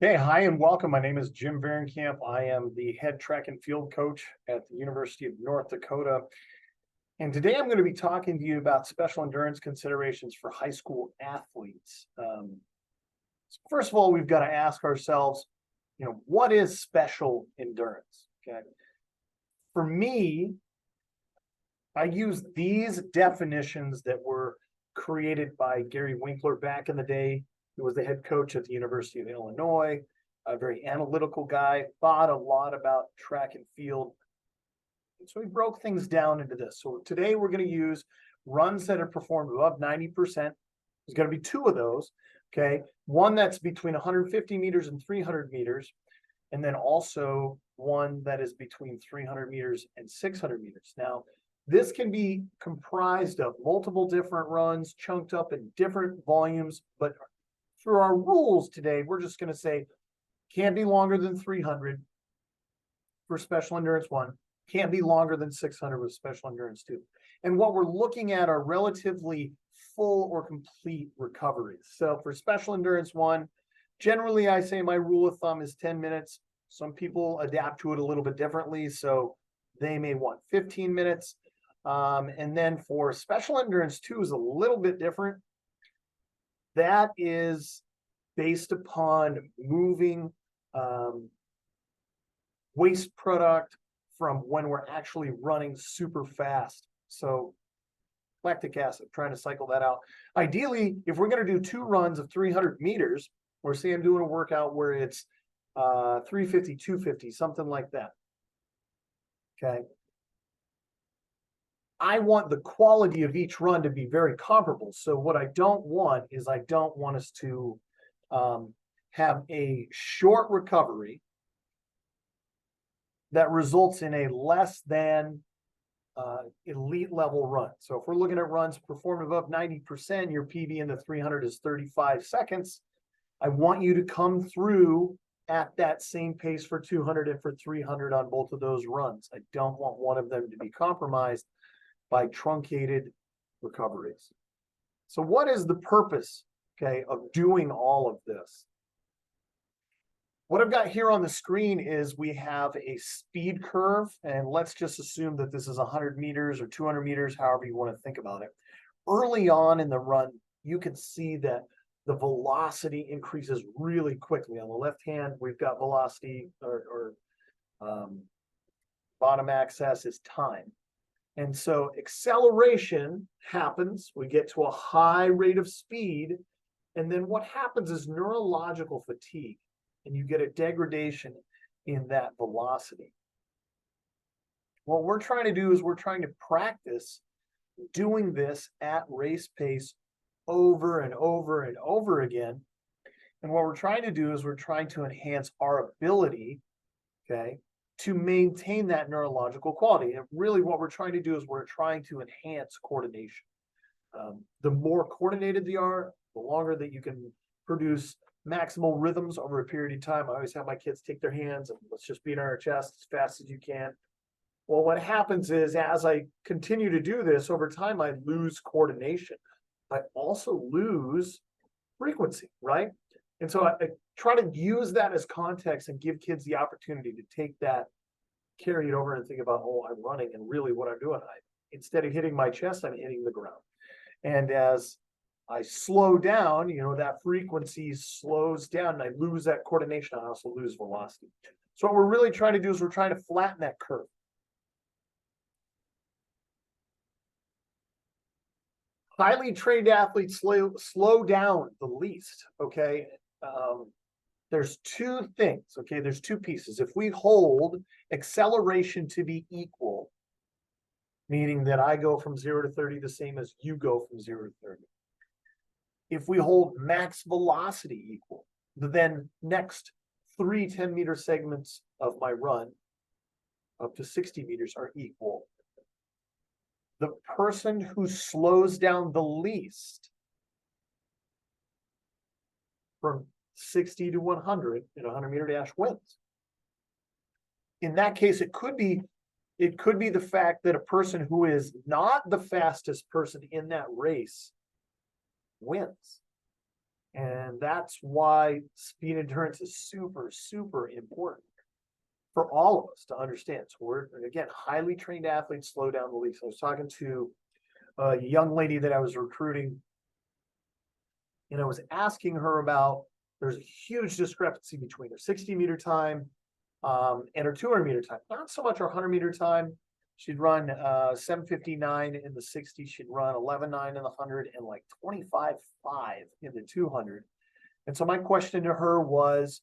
Hey, hi, and welcome. My name is Jim Vahrenkamp. I am the head track and field coach at the University of North Dakota. And today I'm going to be talking to you about special endurance considerations for high school athletes. First of all, we've got to ask ourselves, what is special endurance? Okay. For me, I use these definitions that were created by Gary Winkler back in the day, who was the head coach at the University of Illinois, a very analytical guy, thought a lot about track and field. So we broke things down into this. So today we're going to use runs that are performed above 90%. There's going to be two of those. Okay. One that's between 150 meters and 300 meters. And then also one that is between 300 meters and 600 meters. Now, this can be comprised of multiple different runs, chunked up in different volumes, but for our rules today, we're just going to say can't be longer than 300 for special endurance 1, can't be longer than 600 with special endurance 2. And what we're looking at are relatively full or complete recoveries. So for special endurance 1, generally I say my rule of thumb is 10 minutes. Some people adapt to it a little bit differently, so they may want 15 minutes. And then for special endurance 2 is a little bit different. That is based upon moving waste product from when we're actually running super fast. So lactic acid, trying to cycle that out. Ideally, if we're going to do 2 runs of 300 meters, or say I'm doing a workout where it's 350, 250, something like that. Okay. I want the quality of each run to be very comparable. So what I don't want is I don't want us to have a short recovery that results in a less than elite level run. So if we're looking at runs performed above 90%, your PB in the 300 is 35 seconds. I want you to come through at that same pace for 200 and for 300 on both of those runs. I don't want one of them to be compromised by truncated recoveries. So what is the purpose, okay, of doing all of this? What I've got here on the screen is we have a speed curve, and let's just assume that this is 100 meters or 200 meters, however you want to think about it. Early on in the run, you can see that the velocity increases really quickly. On the left hand, we've got velocity or bottom axis is time. And so acceleration happens, we get to a high rate of speed, and then what happens is neurological fatigue, and you get a degradation in that velocity. What we're trying to do is we're trying to practice doing this at race pace over and over and over again. And what we're trying to do is we're trying to enhance our ability, okay, to maintain that neurological quality. And really what we're trying to do is we're trying to enhance coordination. The more coordinated they are, the longer that you can produce maximal rhythms over a period of time. I always have my kids take their hands and let's just beat on our chest as fast as you can. Well, what happens is as I continue to do this over time, I lose coordination. I also lose frequency, right? And so I try to use that as context and give kids the opportunity to take that, carry it over and think about, oh, I'm running, and really what I'm doing, instead of hitting my chest, I'm hitting the ground. And as I slow down, that frequency slows down and I lose that coordination. I also lose velocity. So what we're really trying to do is we're trying to flatten that curve. Highly trained athletes slow down the least, okay? There's 2 things, okay? There's 2 pieces. If we hold acceleration to be equal, meaning that I go from 0 to 30 the same as you go from 0 to 30. If we hold max velocity equal, then next 3 10-meter segments of my run up to 60 meters are equal. The person who slows down the least from 60 to 100 in a 100-meter dash wins. In that case, it could be the fact that a person who is not the fastest person in that race wins. And that's why speed endurance is super, super important for all of us to understand. So we're, again, highly trained athletes slow down the leaks. I was talking to a young lady that I was recruiting, and I was asking her about, there's a huge discrepancy between her 60-meter time and her 200-meter time. Not so much her 100-meter time. She'd run 7:59 in the 60. She'd run 11:9 in the 100 and like 25:5 in the 200. And so my question to her was,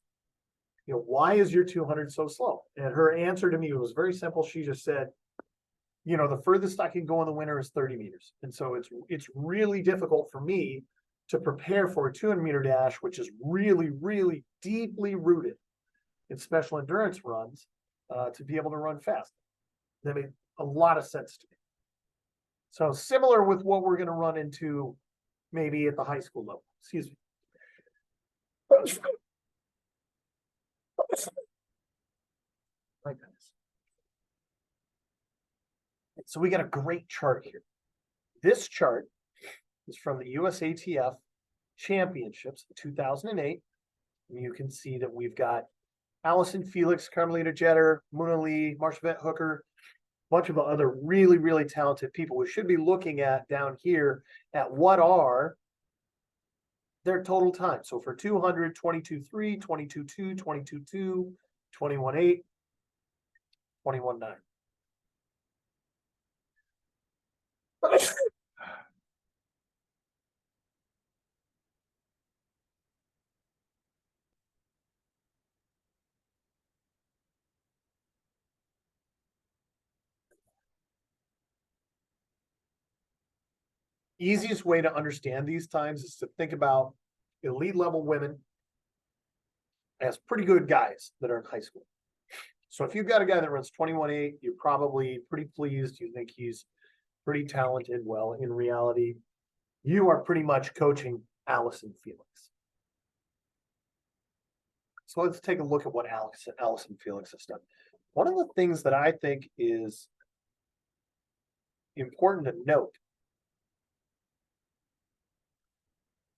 why is your 200 so slow? And her answer to me was very simple. She just said, the furthest I can go in the winter is 30 meters. And so it's really difficult for me to prepare for a 200-meter dash, which is really, really deeply rooted in special endurance runs, to be able to run fast. That made a lot of sense to me. So similar with what we're going to run into maybe at the high school level. Excuse me. My goodness. So we got a great chart here. This chart is from the USATF Championships 2008. And you can see that we've got Allison Felix, Carmelita Jeter, Muna Lee, Marsha Vett Hooker, a bunch of other really, really talented people. We should be looking at down here at what are their total time. So for 200, 22.3, 22.2, 22.2, 21.8, 21.9. Easiest way to understand these times is to think about elite level women as pretty good guys that are in high school. So if you've got a guy that runs 21.8, you're probably pretty pleased. You think he's pretty talented. Well, in reality, you are pretty much coaching Allison Felix. So let's take a look at what Allison Felix has done. One of the things that I think is important to note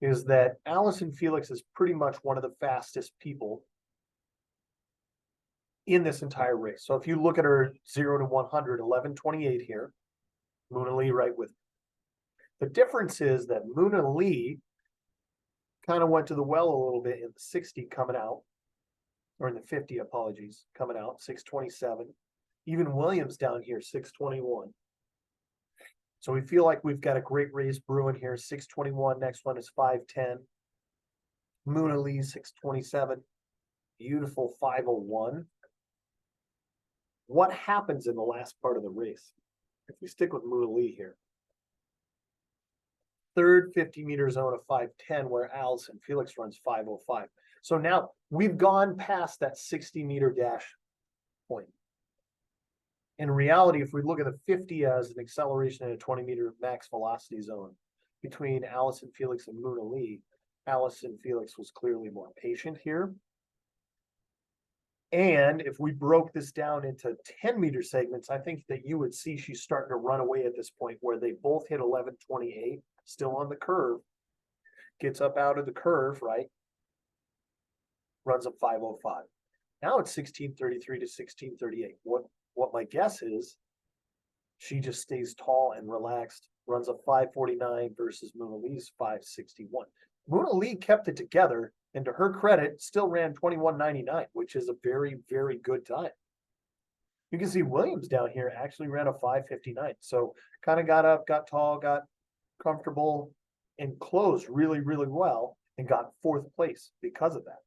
is that Allison Felix is pretty much one of the fastest people in this entire race. So if you look at her 0 to 100, 11:28 here, Muna Lee right with her. The difference is that Muna Lee kind of went to the well a little bit in the 60 coming out, or in the 50, apologies, coming out, 6:27. Even Williams down here, 6:21. So we feel like we've got a great race brewing here. 6:21. Next one is 5:10. Muna Lee, 6:27. Beautiful 5:01. What happens in the last part of the race? If we stick with Muna Lee here. Third 50-meter zone of 5:10, where Allison Felix runs 5:05. So now we've gone past that 60-meter dash point. In reality, if we look at the 50 as an acceleration in a 20-meter max velocity zone between Allison Felix and Muna Lee, Allison Felix was clearly more patient here. And if we broke this down into 10-meter segments, I think that you would see she's starting to run away at this point where they both hit 11:28, still on the curve, gets up out of the curve, right? Runs up 5:05. Now it's 16:33 to 16:38. What my guess is, she just stays tall and relaxed, runs a 5:49 versus Muna Lee's 5:61. Muna Lee kept it together, and to her credit, still ran 21:99, which is a very, very good time. You can see Williams down here actually ran a 5:59. So kind of got up, got tall, got comfortable, and closed really, really well, and got fourth place because of that.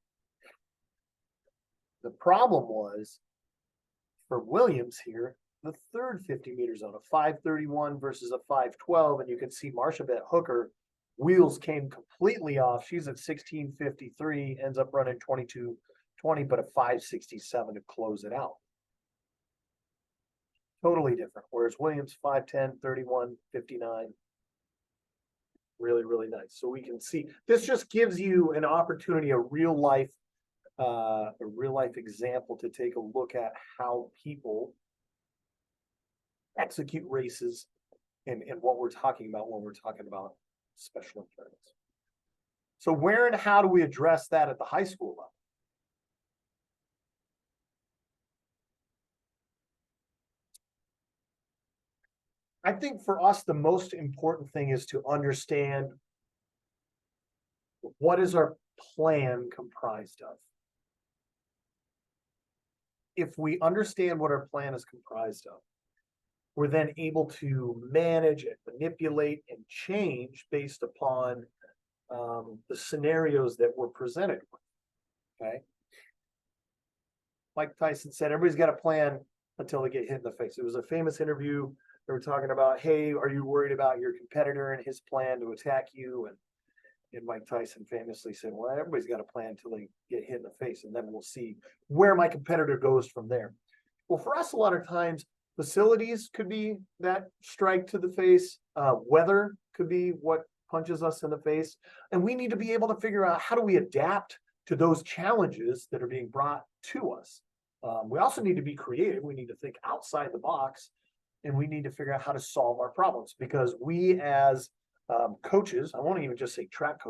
The problem was, for Williams here, the third 50-meter zone, a 5:31 versus a 5:12, and you can see Marsha Vett Hooker, wheels came completely off. She's at 16:53, ends up running 22:20, but a 5:67 to close it out. Totally different. Whereas Williams, 5:10, 31, 59. Really, really nice. So we can see, this just gives you an opportunity, a real life example to take a look at how people execute races and what we're talking about when we're talking about special endurance. So where and how do we address that at the high school level? I think for us, the most important thing is to understand what is our plan comprised of. If we understand what our plan is comprised of, we're then able to manage and manipulate and change based upon the scenarios that we're presented with. Okay. Mike Tyson said, everybody's got a plan until they get hit in the face. It was a famous interview. They were talking about, hey, are you worried about your competitor and his plan to attack you? And Mike Tyson famously said, well, everybody's got a plan until they get hit in the face, and then we'll see where my competitor goes from there. Well, for us, a lot of times, facilities could be that strike to the face. Weather could be what punches us in the face. And we need to be able to figure out, how do we adapt to those challenges that are being brought to us? We also need to be creative. We need to think outside the box, and we need to figure out how to solve our problems, because we as coaches, I won't even just say track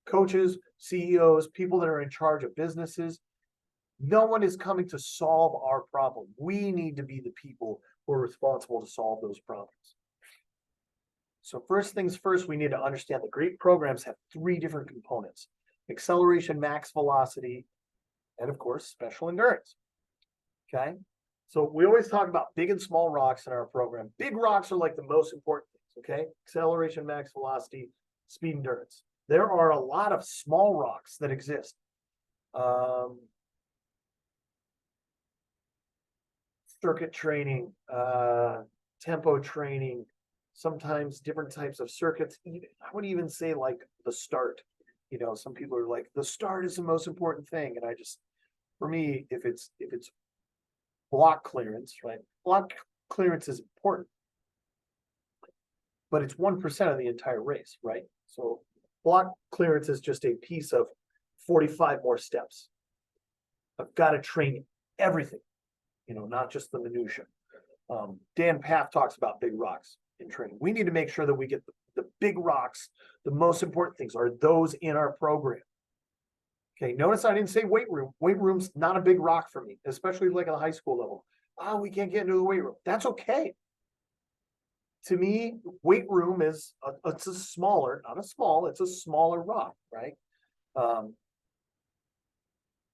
coaches, CEOs, people that are in charge of businesses, no one is coming to solve our problem. We need to be the people who are responsible to solve those problems. So first things first, we need to understand that great programs have three different components: acceleration, max velocity, and of course, special endurance. Okay. So we always talk about big and small rocks in our program. Big rocks are like the most important things. Okay. Acceleration, max velocity, speed, endurance. There are a lot of small rocks that exist. Circuit training, tempo training, sometimes different types of circuits. I would even say like the start. You know, some people are like, the start is the most important thing. And I just, for me, if it's block clearance, right? Block clearance is important, but it's 1% of the entire race, right? So block clearance is just a piece of 45 more steps. I've got to train everything, you know, not just the minutia. Dan Paff talks about big rocks in training. We need to make sure that we get the big rocks. The most important things are those in our program. Okay, notice I didn't say weight room. Weight room's not a big rock for me, especially like at the high school level. Oh, we can't get into the weight room. That's okay. To me, weight room is it's a smaller, not a small, it's a smaller rock, right?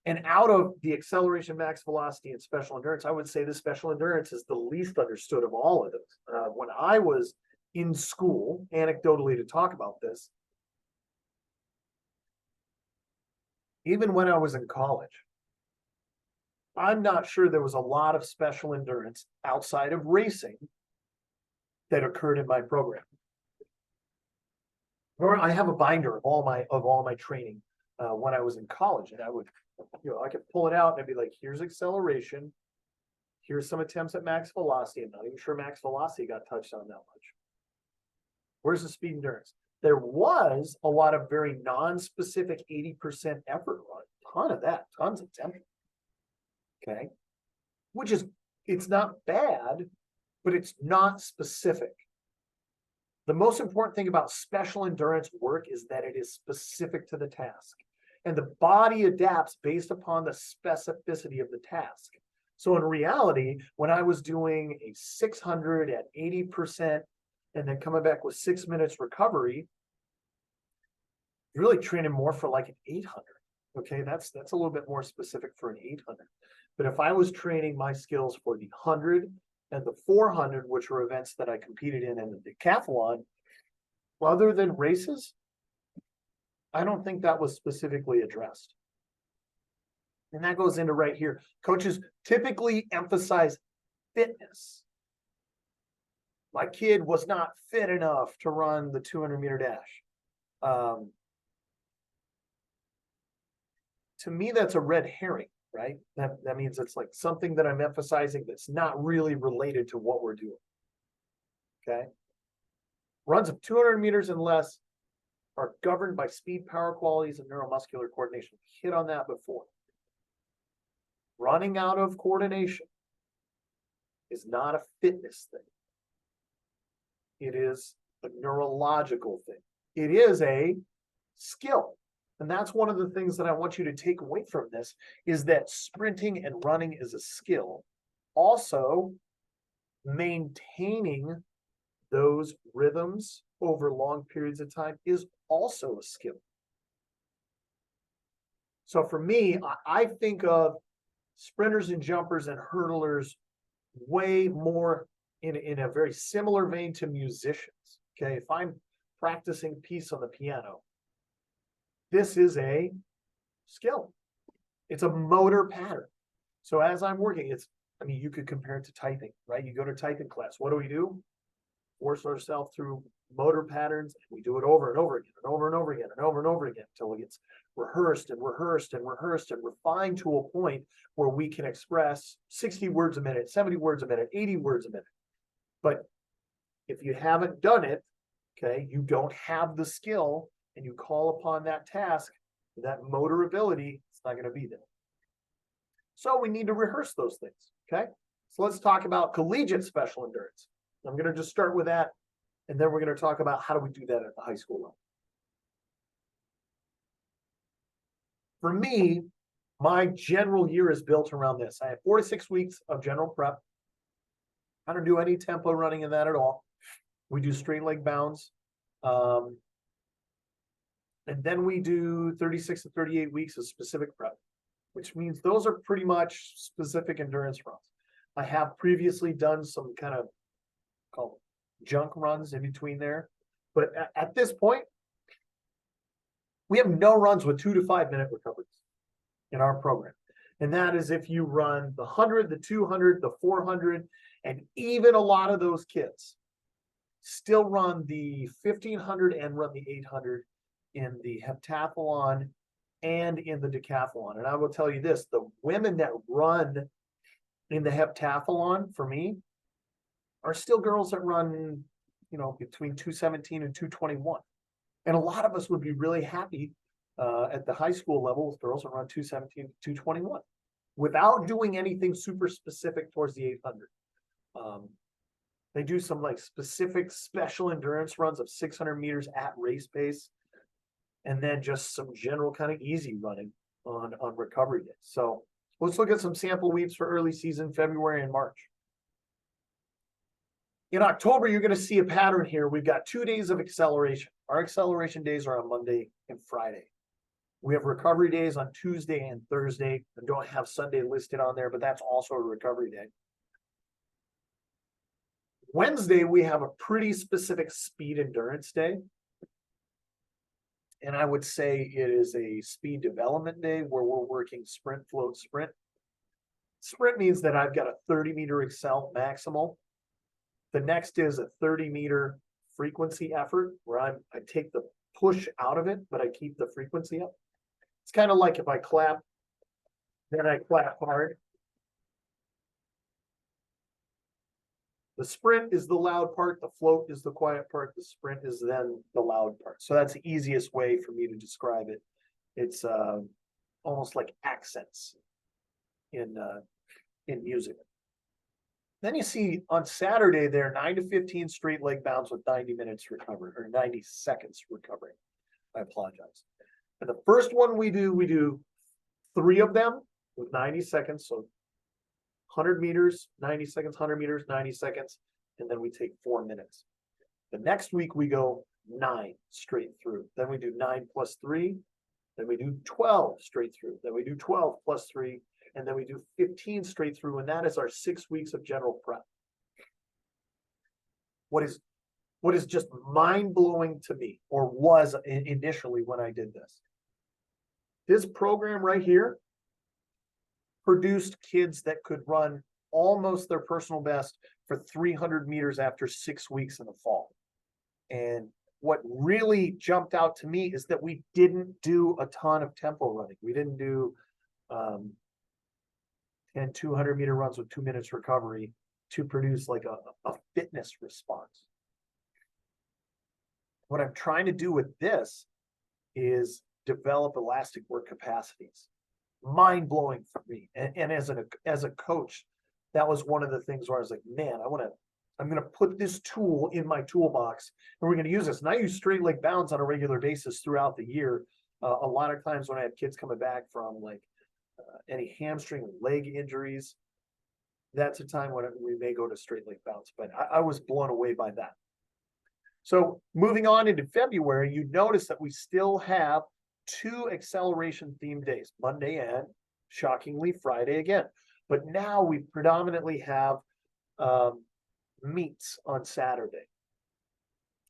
And out of the acceleration, max velocity, and special endurance, I would say the special endurance is the least understood of all of those. When I was in school, anecdotally to talk about this, even when I was in college, I'm not sure there was a lot of special endurance outside of racing that occurred in my program. Or I have a binder of all my training when I was in college, and I would, you know, I could pull it out and I'd be like, here's acceleration, here's some attempts at max velocity. I'm not even sure max velocity got touched on that much. Where's the speed endurance? There was a lot of very non-specific 80% effort run, ton of that, tons of tempo. Okay, which is, it's not bad, but it's not specific. The most important thing about special endurance work is that it is specific to the task, and the body adapts based upon the specificity of the task. So in reality, when I was doing a 600 at 80% and then coming back with 6 minutes recovery, really training more for like an 800. Okay, that's a little bit more specific for an 800. But if I was training my skills for the 100 and the 400, which were events that I competed in the decathlon, other than races, I don't think that was specifically addressed. And that goes into right here. Coaches typically emphasize fitness. My kid was not fit enough to run the 200-meter dash. To me, that's a red herring, right? That means it's like something that I'm emphasizing that's not really related to what we're doing. Okay. Runs of 200 meters and less are governed by speed, power qualities, and neuromuscular coordination. We hit on that before. Running out of coordination is not a fitness thing. It is a neurological thing. It is a skill. And that's one of the things that I want you to take away from this, is that sprinting and running is a skill. Also, maintaining those rhythms over long periods of time is also a skill. So for me, I think of sprinters and jumpers and hurdlers way more in a very similar vein to musicians. Okay, if I'm practicing piece on the piano, this is a skill. It's a motor pattern. So as I'm working, I mean, you could compare it to typing, right? You go to typing class. What do? Force ourselves through motor patterns, and we do it over and over again and over and over again and over and over again until it gets rehearsed and rehearsed and rehearsed and refined to a point where we can express 60 words a minute, 70 words a minute, 80 words a minute. But if you haven't done it, okay, you don't have the skill, and you call upon that task, that motor ability, it's not going to be there. So we need to rehearse those things, okay? So let's talk about collegiate special endurance. I'm going to just start with that, and then we're going to talk about how do we do that at the high school level. For me, my general year is built around this. I have 4 to 6 weeks of general prep. I don't do any tempo running in that at all. We do straight leg bounds. And then we do 36 to 38 weeks of specific prep, which means those are pretty much specific endurance runs. I have previously done some kind of called junk runs in between there. But at this point, we have no runs with 2 to 5 minute recoveries in our program. And that is if you run the 100, the 200, the 400, and even a lot of those kids still run the 1500 and run the 800 in the heptathlon and in the decathlon. And I will tell you this, the women that run in the heptathlon for me are still girls that run, you know, between 217 and 221. And a lot of us would be really happy at the high school level with girls that run 217 to 221 without doing anything super specific towards the 800. They do some like specific special endurance runs of 600 meters at race pace, and then just some general kind of easy running on recovery days. So let's look at some sample weeks for early season, February and March. In October, you're going to see a pattern here. We've got 2 days of acceleration. Our acceleration days are on Monday and Friday. We have recovery days on Tuesday and Thursday. I don't have Sunday listed on there, but that's also a recovery day. Wednesday, we have a pretty specific speed endurance day. And I would say it is a speed development day where we're working sprint, float, sprint. Sprint means that I've got a 30-meter accel maximal. The next is a 30-meter frequency effort where I take the push out of it, but I keep the frequency up. It's kind of like if I clap, then I clap hard. The sprint is the loud part, the float is the quiet part, the sprint is then the loud part. So that's the easiest way for me to describe it. It's almost like accents in music. Then you see on Saturday there, 9 to 15 straight leg bounds with 90 minutes recovery, or 90 seconds recovery. I apologize. And the first one we do 3 of them with 90 seconds. So 100 meters, 90 seconds, 100 meters, 90 seconds, and then we take 4 minutes. The next week we go 9 straight through. Then we do 9 plus 3. Then we do 12 straight through. Then we do 12 plus 3. And then we do 15 straight through. And that is our 6 weeks of general prep. What is just mind-blowing to me, or was initially when I did this. This program right here produced kids that could run almost their personal best for 300 meters after 6 weeks in the fall. And what really jumped out to me is that we didn't do a ton of tempo running. We didn't do 10 200-meter runs with 2 minutes recovery to produce like a fitness response. What I'm trying to do with this is develop elastic work capacities. Mind-blowing for me. And as a coach, that was one of the things where I was like, man, I'm going to put this tool in my toolbox, and we're going to use this. And I use straight leg bounds on a regular basis throughout the year A lot of times when I have kids coming back from like any hamstring or leg injuries, that's a time when we may go to straight leg bounce, but I was blown away by that. So moving on into February, you notice that we still have 2 acceleration themed days, Monday and shockingly Friday again. But now we predominantly have meets on Saturday.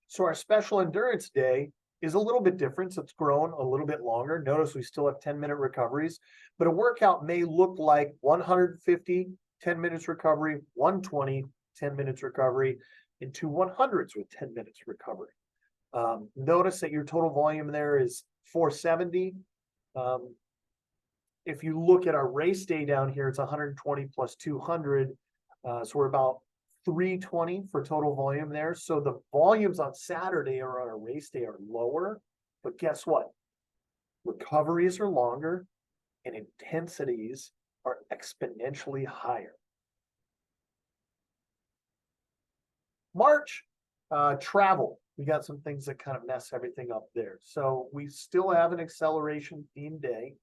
So our special endurance day is a little bit different. So it's grown a little bit longer. Notice we still have 10-minute recoveries, but a workout may look like 150, 10 minutes recovery, 120, 10 minutes recovery, and 2 100s with 10 minutes recovery. Notice that your total volume there is 470. If you look at our race day down here, it's 120 plus 200. So we're about 320 for total volume there. So the volumes on Saturday or on a race day are lower, but guess what? Recoveries are longer and intensities are exponentially higher. March, travel. We got some things that kind of mess everything up there. So we still have an acceleration themed day.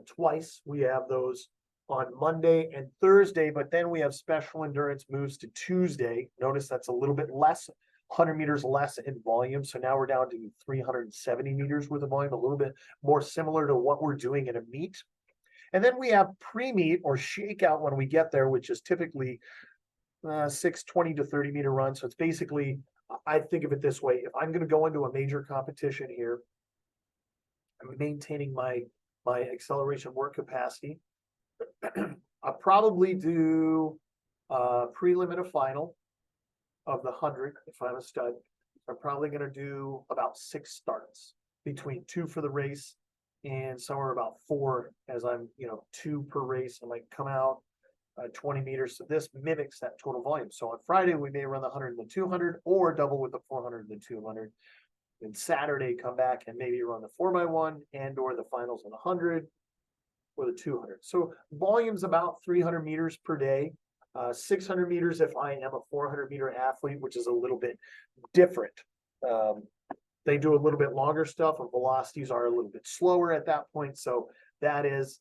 Twice we have those on Monday and Thursday, but then we have special endurance moves to Tuesday. Notice that's a little bit less, 100 meters less in volume. So now we're down to 370 meters worth of volume, a little bit more similar to what we're doing in a meet. And then we have pre-meet or shakeout when we get there, which is typically 6 20 to 30 meter run. So it's basically, I think of it this way: if I'm going to go into a major competition here, I'm maintaining my acceleration work capacity. I'll probably do a prelim and a final of the 100 if I'm a stud. I'm probably going to do about 6 starts, between 2 for the race and somewhere about 4 as I'm, 2 per race. I might come out 20 meters. So this mimics that total volume. So on Friday, we may run the 100 and the 200 or double with the 400 and the 200. And Saturday, come back and maybe run the 4x1 and or the finals on the 100 or the 200. So volume's about 300 meters per day, 600 meters if I am a 400 meter athlete, which is a little bit different. They do a little bit longer stuff, and velocities are a little bit slower at that point. So that is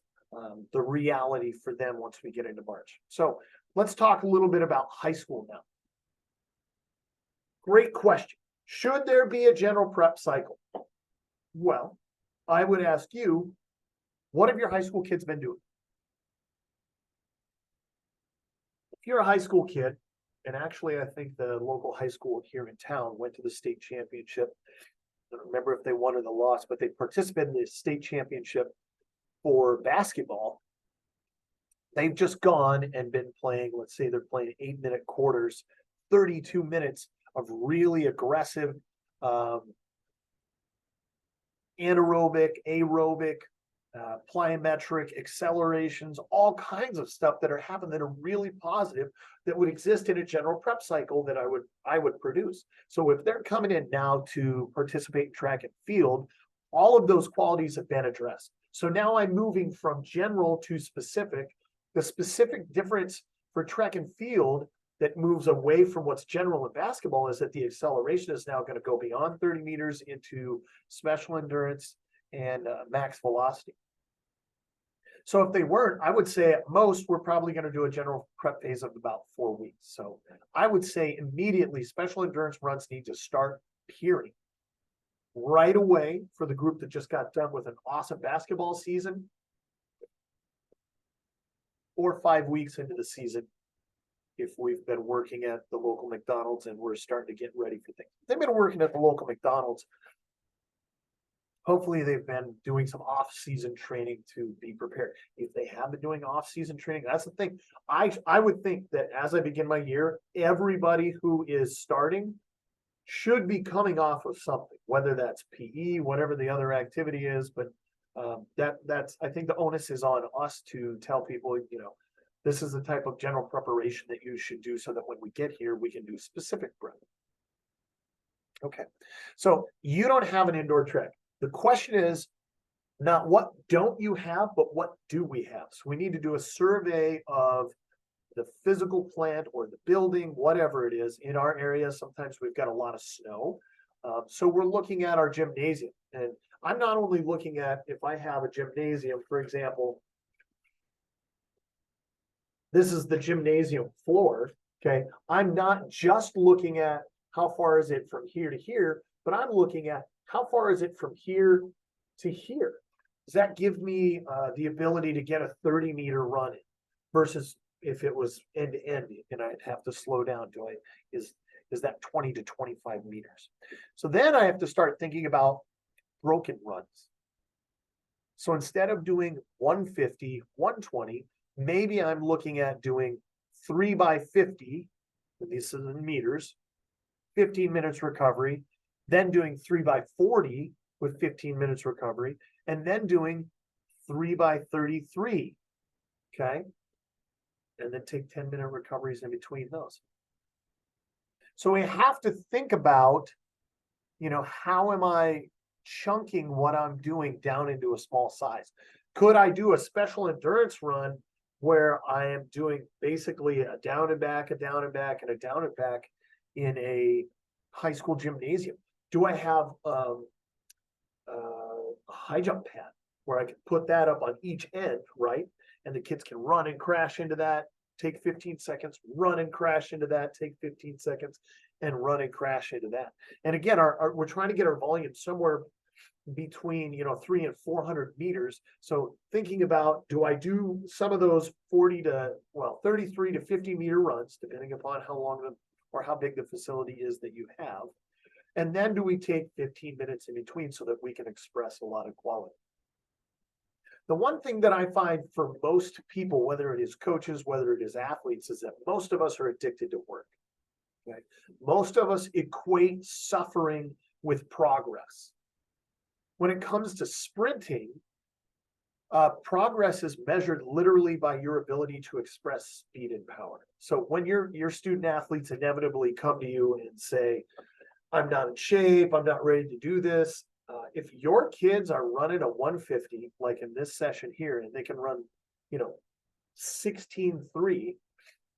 the reality for them once we get into March. So let's talk a little bit about high school now. Great question. Should there be a general prep cycle? Well, I would ask you, what have your high school kids been doing? If you're a high school kid, and actually I think the local high school here in town went to the state championship. I don't remember if they won or they lost, but they participated in the state championship for basketball. They've just gone and been playing, let's say they're playing 8-minute quarters, 32 minutes of really aggressive anaerobic, aerobic, plyometric accelerations, all kinds of stuff that are happening that are really positive that would exist in a general prep cycle that I would produce. So if they're coming in now to participate in track and field, all of those qualities have been addressed. So now I'm moving from general to specific. The specific difference for track and field that moves away from what's general in basketball is that the acceleration is now going to go beyond 30 meters into special endurance and max velocity. So if they weren't, I would say at most, we're probably going to do a general prep phase of about 4 weeks. So I would say immediately special endurance runs need to start appearing right away for the group that just got done with an awesome basketball season, or 5 weeks into the season if we've been working at the local McDonald's and we're starting to get ready for things. If they've been working at the local McDonald's, hopefully they've been doing some off-season training to be prepared. If they have been doing off-season training, that's the thing. I would think that as I begin my year, everybody who is starting should be coming off of something, whether that's PE, whatever the other activity is. But that's I think the onus is on us to tell people, this is the type of general preparation that you should do so that when we get here, we can do specific prep. Okay, so you don't have an indoor track. The question is not what don't you have, but what do we have? So we need to do a survey of the physical plant or the building, whatever it is in our area. Sometimes we've got a lot of snow. So we're looking at our gymnasium, and I'm not only looking at, if I have a gymnasium, for example, this is the gymnasium floor, okay? I'm not just looking at how far is it from here to here, but I'm looking at how far is it from here to here. Does that give me the ability to get a 30-meter run in versus if it was end to end and I'd have to slow down to it, is that 20 to 25 meters. So then I have to start thinking about broken runs. So instead of doing 150, 120, maybe I'm looking at doing 3 by 50, this is in meters, 15 minutes recovery, then doing 3 by 40 with 15 minutes recovery, and then doing 3 by 33, okay? And then take 10-minute recoveries in between those. So we have to think about, how am I chunking what I'm doing down into a small size? Could I do a special endurance run where I am doing basically a down and back, a down and back, and a down and back in a high school gymnasium? Do I have a high jump pad where I can put that up on each end, right? And the kids can run and crash into that, take 15 seconds, run and crash into that, take 15 seconds, and run and crash into that. And again, we're trying to get our volume somewhere between 300 and 400 meters. So thinking about, do I do some of those 33 to 50 meter runs, depending upon how long or how big the facility is that you have. And then do we take 15 minutes in between so that we can express a lot of quality? The one thing that I find for most people, whether it is coaches, whether it is athletes, is that most of us are addicted to work. Okay? Most of us equate suffering with progress. When it comes to sprinting, progress is measured literally by your ability to express speed and power. So when your student athletes inevitably come to you and say, I'm not in shape, I'm not ready to do this. If your kids are running a 150, like in this session here, and they can run, 16.3,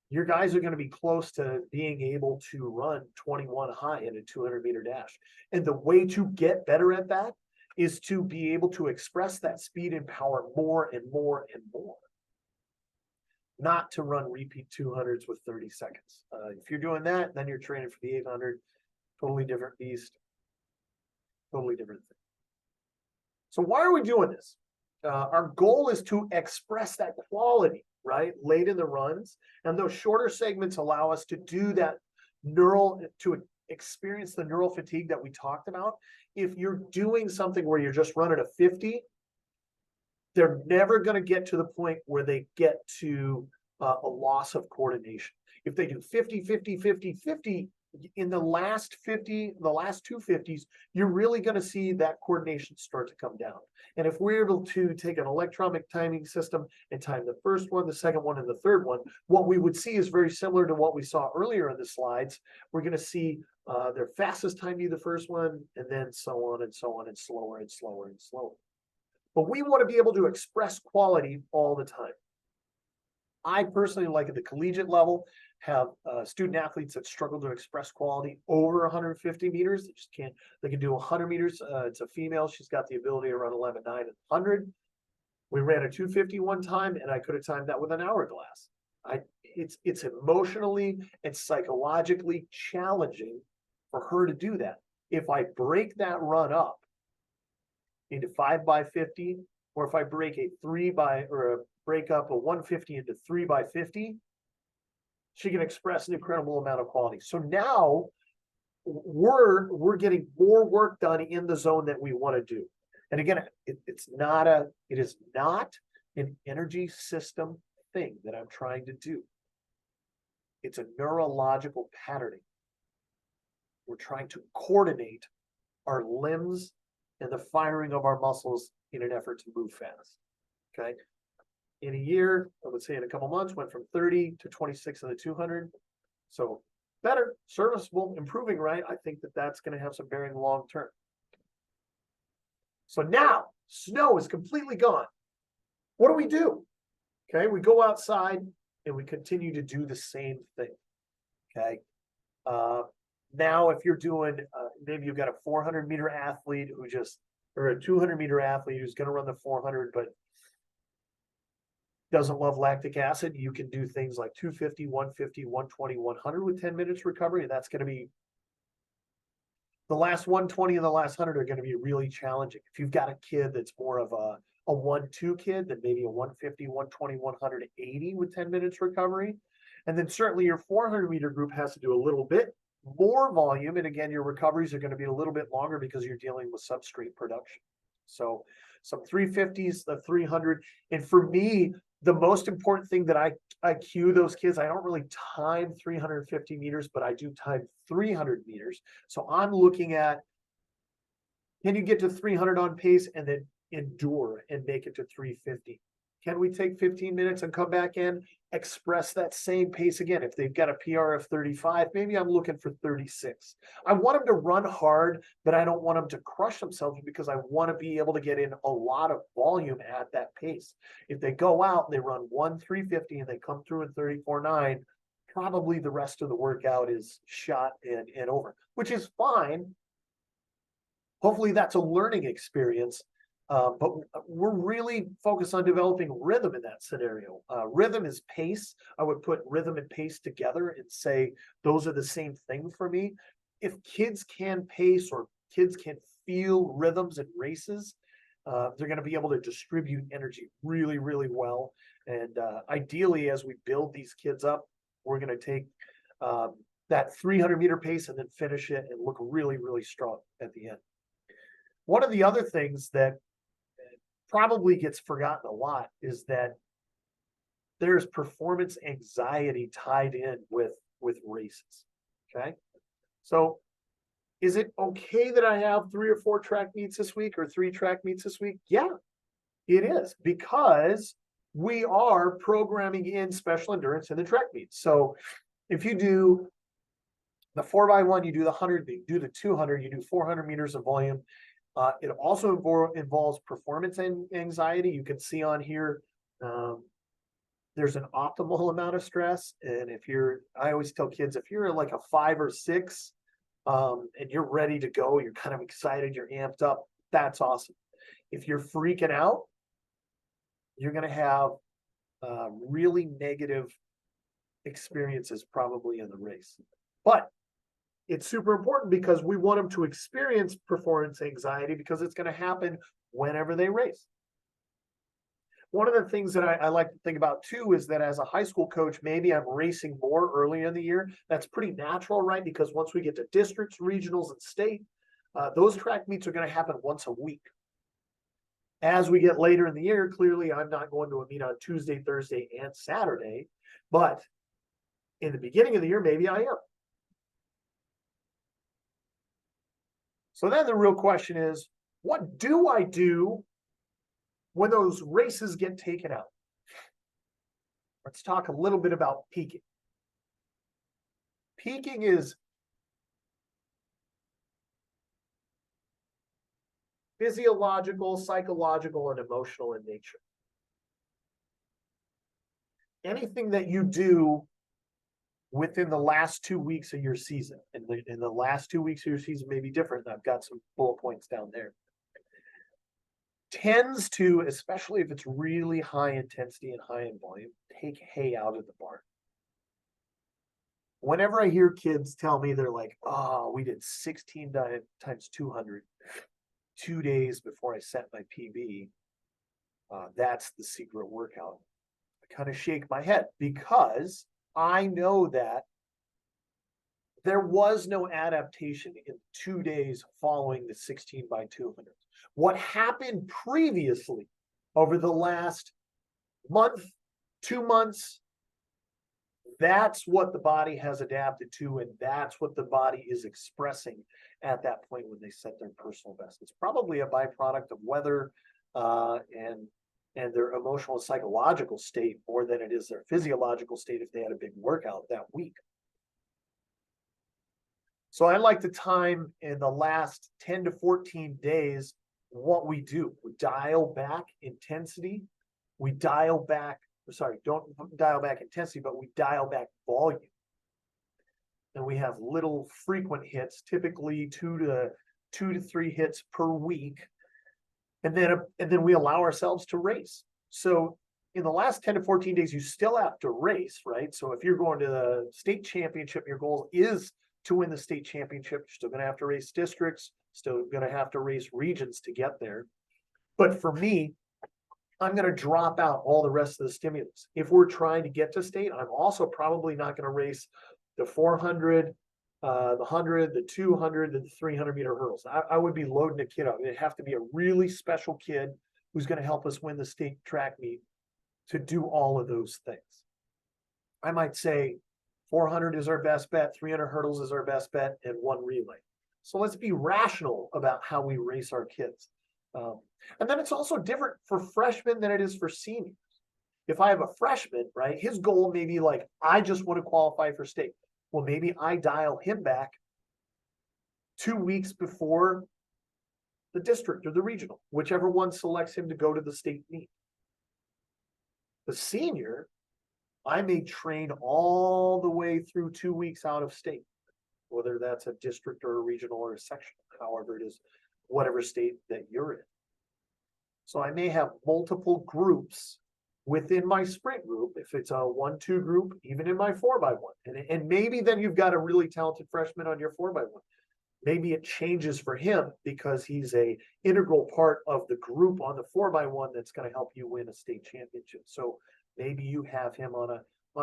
your guys are going to be close to being able to run 21 high in a 200-meter dash. And the way to get better at that is to be able to express that speed and power more and more and more. Not to run repeat 200s with 30 seconds. If you're doing that, then you're training for the 800. Totally different beast. Totally different thing. So why are we doing this? Our goal is to express that quality, right? Late in the runs. And those shorter segments allow us to do that to experience the neural fatigue that we talked about. If you're doing something where you're just running a 50, they're never going to get to the point where they get to a loss of coordination. If they do 50, 50, 50, 50, in the last 50, the last two 50s, you're really going to see that coordination start to come down. And if we're able to take an electronic timing system and time the first one, the second one, and the third one, what we would see is very similar to what we saw earlier in the slides. We're going to see their fastest time be the first one, and then so on and so on, and slower and slower and slower. But we want to be able to express quality all the time. I personally, like at the collegiate level, have student athletes that struggle to express quality over 150 meters. They just can't. They can do 100 meters. It's a female. She's got the ability to run 11.9 and 100. We ran a 250 one time, and I could have timed that with an hourglass. It's emotionally and psychologically challenging for her to do that. If I break that run up into 5 by 50, or if I break break up a 150 into 3 by 50, she can express an incredible amount of quality. So now we're getting more work done in the zone that we want to do. And again, it is not an energy system thing that I'm trying to do. It's a neurological patterning. We're trying to coordinate our limbs and the firing of our muscles in an effort to move fast. Okay. In a year, I would say in a couple months, went from 30 to 26 in the 200. So better, serviceable, improving, right? I think that that's going to have some bearing long term. So now snow is completely gone. What do we do? Okay, we go outside and we continue to do the same thing. Okay. Now, if you're doing, maybe you've got a 400-meter athlete who just or a 200-meter athlete who's going to run the 400, but doesn't love lactic acid, you can do things like 250, 150, 120, 100 with 10 minutes recovery. And that's going to be the last 120 and the last 100 are going to be really challenging. If you've got a kid that's more of a 1-2 kid, then maybe a 150, 120, 180 with 10 minutes recovery. And then certainly your 400-meter group has to do a little bit more volume. And again, your recoveries are going to be a little bit longer because you're dealing with substrate production. So some 350s, the 300. And for me, the most important thing that I cue those kids, I don't really time 350 meters, but I do time 300 meters. So I'm looking at, can you get to 300 on pace and then endure and make it to 350? Can we take 15 minutes and come back in, express that same pace again? If they've got a PR of 35, maybe I'm looking for 36. I want them to run hard, but I don't want them to crush themselves because I want to be able to get in a lot of volume at that pace. If they go out and they run 350 and they come through in 34.9, probably the rest of the workout is shot and over, which is fine. Hopefully that's a learning experience. But we're really focused on developing rhythm in that scenario. Rhythm is pace. I would put rhythm and pace together and say those are the same thing for me. If kids can pace or kids can feel rhythms and races, they're going to be able to distribute energy really, really well. And ideally, as we build these kids up, we're going to take that 300-meter pace and then finish it and look really, really strong at the end. One of the other things that probably gets forgotten a lot is that there's performance anxiety tied in with races. Okay. So is it okay that I have 3 or 4 track meets this week or 3 track meets this week? Yeah, it is, because we are programming in special endurance in the track meets. So if you do the 4x1, you do the 100, you do the 200, you do 400 meters of volume. It also involves performance anxiety. You can see on here, there's an optimal amount of stress. And I always tell kids, if you're like a 5 or 6, and you're ready to go, you're kind of excited, you're amped up, that's awesome. If you're freaking out, you're going to have really negative experiences probably in the race. But it's super important because we want them to experience performance anxiety because it's going to happen whenever they race. One of the things that I like to think about too is that as a high school coach, maybe I'm racing more early in the year. That's pretty natural, right? Because once we get to districts, regionals, and state, those track meets are going to happen once a week. As we get later in the year, clearly I'm not going to a meet on Tuesday, Thursday, and Saturday, but in the beginning of the year, maybe I am. So then the real question is, what do I do when those races get taken out? Let's talk a little bit about peaking. Peaking is physiological, psychological, and emotional in nature. Anything that you do within the last 2 weeks of your season, and in the last 2 weeks of your season may be different. I've got some bullet points down there. Tends to, especially if it's really high intensity and high in volume, take hay out of the barn. Whenever I hear kids tell me they're like, oh, we did 16 times 200 2 days before I set my PB, that's the secret workout. I kind of shake my head because I know that there was no adaptation in 2 days following the 16 by 200. What happened previously over the last month, 2 months, that's what the body has adapted to, and that's what the body is expressing at that point when they set their personal best. It's probably a byproduct of weather and their emotional and psychological state more than it is their physiological state if they had a big workout that week. So I like to time in the last 10 to 14 days what we do. We dial back intensity. We dial back, don't dial back intensity, but we dial back volume. And we have little frequent hits, typically 2 to 3 hits per week. And then we allow ourselves to race. So in the last 10 to 14 days, you still have to race, right? So if you're going to the state championship, your goal is to win the state championship. You're still going to have to race districts, still going to have to race regions to get there. But for me, I'm going to drop out all the rest of the stimulus. If we're trying to get to state, I'm also probably not going to race the 400, the 100, the 200, the 300-meter hurdles. I would be loading a kid up. It'd have to be a really special kid who's going to help us win the state track meet to do all of those things. I might say 400 is our best bet, 300 hurdles is our best bet, and one relay. So let's be rational about how we race our kids. And then it's also different for freshmen than it is for seniors. If I have a freshman, right, his goal may be like, I just want to qualify for state. Well, maybe I dial him back 2 weeks before the district or the regional, whichever one selects him to go to the state meet. The senior, I may train all the way through 2 weeks out of state, whether that's a district or a regional or a section, however it is, whatever state that you're in. So I may have multiple groups within my sprint group, if it's a 1-2 group, even in my 4x1. And maybe then you've got a really talented freshman on your 4x1. Maybe it changes for him because he's a integral part of the group on the 4x1 that's going to help you win a state championship. So maybe you have him on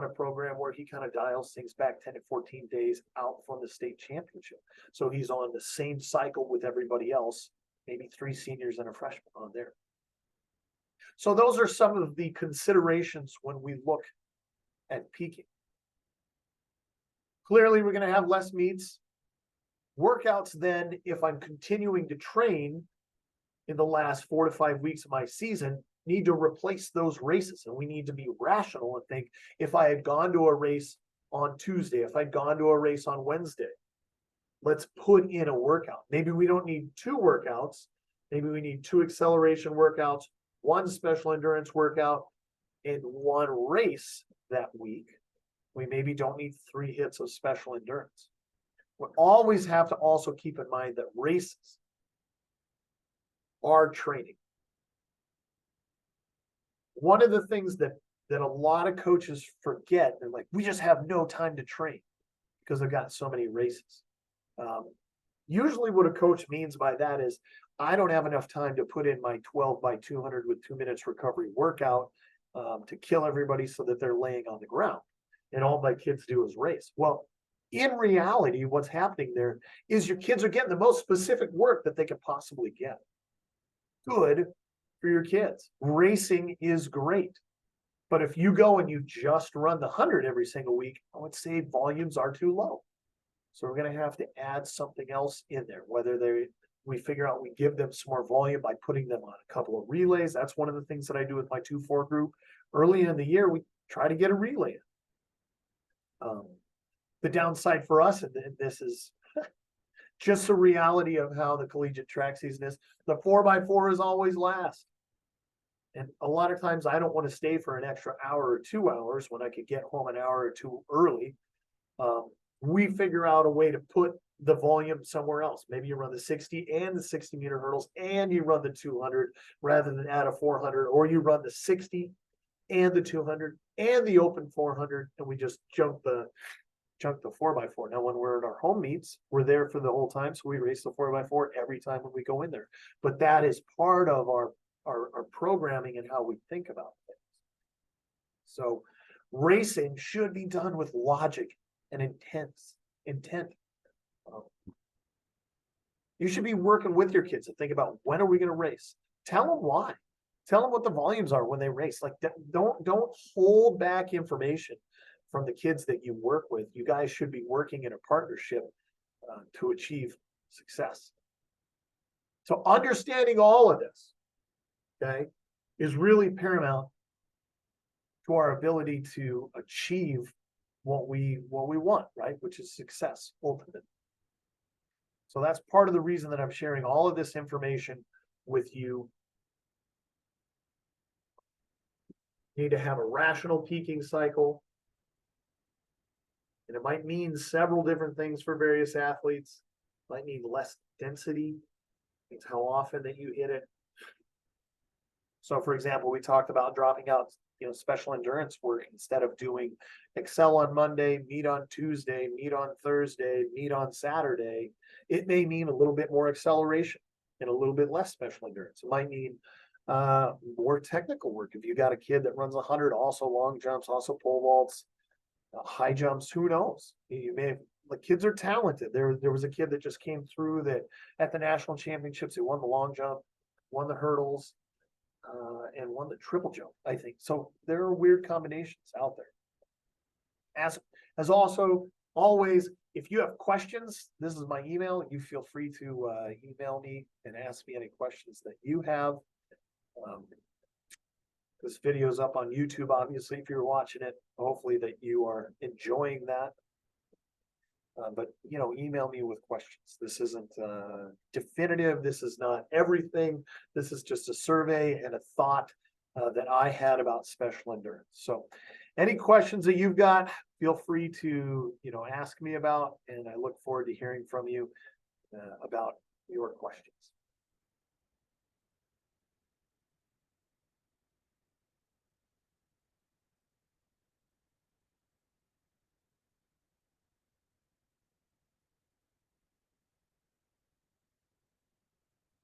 a program where he kind of dials things back 10 to 14 days out from the state championship. So he's on the same cycle with everybody else, maybe 3 seniors and a freshman on there. So those are some of the considerations when we look at peaking. Clearly, we're going to have less meets. Workouts then, if I'm continuing to train in the last 4 to 5 weeks of my season, need to replace those races. And we need to be rational and think, if I had gone to a race on Tuesday, if I'd gone to a race on Wednesday, let's put in a workout. Maybe we don't need 2 workouts. Maybe we need 2 acceleration workouts, 1 special endurance workout, and 1 race that week. We maybe don't need 3 hits of special endurance. We always have to also keep in mind that races are training. One of the things that a lot of coaches forget, they're like, we just have no time to train because they've got so many races. Usually what a coach means by that is, I don't have enough time to put in my 12x200 with 2 minutes recovery workout to kill everybody so that they're laying on the ground. And all my kids do is race. Well, in reality, what's happening there is your kids are getting the most specific work that they could possibly get. Good for your kids. Racing is great. But if you go and you just run the 100 every single week, I would say volumes are too low. So we're going to have to add something else in there, whether we figure out we give them some more volume by putting them on a couple of relays. That's one of the things that I do with my 2-4 group. Early in the year, we try to get a relay in. The downside for us, and this is just the reality of how the collegiate track season is, the 4x4 is always last. And a lot of times I don't want to stay for an extra hour or 2 hours when I could get home an hour or 2 early. We figure out a way to put the volume somewhere else. Maybe you run the 60 and the 60-meter hurdles and you run the 200 rather than add a 400, or you run the 60 and the 200 and the open 400, and we just jump the 4x4. Now, when we're at our home meets, we're there for the whole time, so we race the 4x4 every time when we go in there. But that is part of our programming and how we think about things. So racing should be done with logic and intent. You should be working with your kids to think about, when are we going to race? Tell them why. Tell them what the volumes are when they race. Like, don't hold back information from the kids that you work with. You guys should be working in a partnership to achieve success. So understanding all of this, okay, is really paramount to our ability to achieve what we want, right? Which is success, ultimately. So that's part of the reason that I'm sharing all of this information with you. You need to have a rational peaking cycle. And it might mean several different things for various athletes. It might mean less density. It's how often that you hit it. So for example, we talked about dropping out, special endurance work instead of doing Excel on Monday, meet on Tuesday, meet on Thursday, meet on Saturday. It may mean a little bit more acceleration and a little bit less special endurance. It might mean more technical work. If you got a kid that runs 100, also long jumps, also pole vaults, high jumps, who knows? You may have, the kids are talented. There was a kid that just came through that at the national championships, he won the long jump, won the hurdles, and won the triple jump, I think. So there are weird combinations out there. As also always, if you have questions, this is my email. You feel free to email me and ask me any questions that you have. This video is up on YouTube, obviously, if you're watching it. Hopefully that you are enjoying that. But email me with questions. This isn't definitive. This is not everything. This is just a survey and a thought that I had about special endurance. So any questions that you've got, feel free to ask me about, and I look forward to hearing from you about your questions.